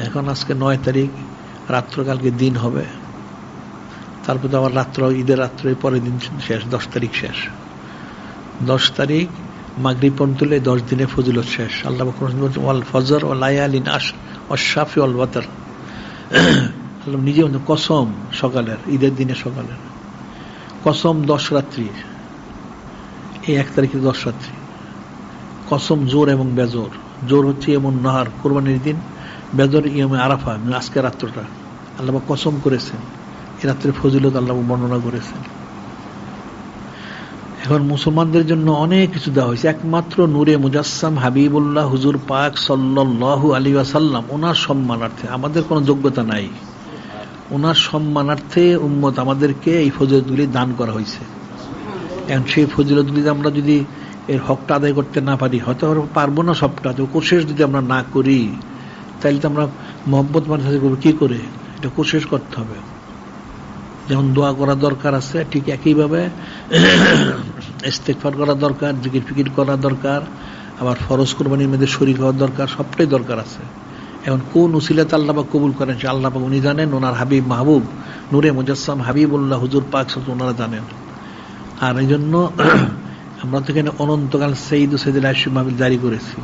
এখন আজকে 9 তারিখ, রাত্র কালকে দিন হবে, তারপর তো আবার রাত্র, ঈদের রাত্রে পরের দিন শেষ, 10 তারিখ শেষ। 10 তারিখ মাগরিব পর্যন্ত 10 দিনে ফজিলত শেষ। আল্লাহ ওয়াল ফজর ওয়া লায়ালিন আশর ওয়াশ শাফি ওয়াল ওয়াতর, আল্লাহ নিজে কসম সকালের, ঈদের দিনে সকালের কসম 10 রাত্রি, এই 1 তারিখে 10 রাত্রি কসম, জোর এবং বেজোর। জোর হচ্ছে এমন নাহার কোরবানির দিন, বেজর ইয়মে আরাফা, আজকে রাত্রটা আল্লাহ কসম করেছেন, এই রাত্রের ফজিলত আল্লাহ বর্ণনা করেছেন। এখন মুসলমানদের জন্য অনেক কিছু দেওয়া হয়েছে, একমাত্র নূরে মুজাসসাম হাবিবুল্লাহ হুজুর পাক সাল্লাল্লাহু আলাইহি ওয়াসাল্লাম, ওনার সম্মানার্থে, আমাদের কোনো যোগ্যতা নাই, ওনার সম্মানার্থে উম্মত আমাদেরকে এই ফজিলতগুলি দান করা হয়েছে। এখন সেই ফজিলতগুলি আমরা যদি এর হকটা আদায় করতে না পারি, হয়তো পারবো না সবটা, তো কোশিশ যদি আমরা না করি, তাহলে তো আমরা মহব্বত মানুষ করবো কি করে? এটা কোশিশ করতে হবে। যেমন দোয়া করা দরকার আছে, ঠিক একইভাবে ইস্তেগফার করা দরকার, জিকির ফিকির করা দরকার, আবার ফরজ কোরবানির মধ্যে শরীক হওয়ার দরকার, সবটাই দরকার আছে। এখন কোন উসিলাতে আল্লাহ পাক কবুল করেন সে আল্লাহ পাক উনি জানেন, ওনার হাবিব মাহবুব নূরে মুজাসসাম হাবিবুল্লাহ হুজুর পাক ওনারা জানেন। আর এই জন্য আমরা তো এখানে অনন্তকাল সঈদ সৈয়দুল আশিক মাহফিল জারি করেছি,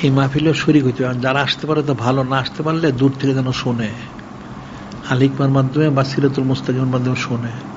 এই মাহফিলেও শরীক হইতে হবে। যারা আসতে পারে তো ভালো, না আসতে পারলে দূর থেকে যেন শোনে, আলিকমার মাধ্যমে বা সিরাতুল মুস্তাকিমের মাধ্যমে শোনে।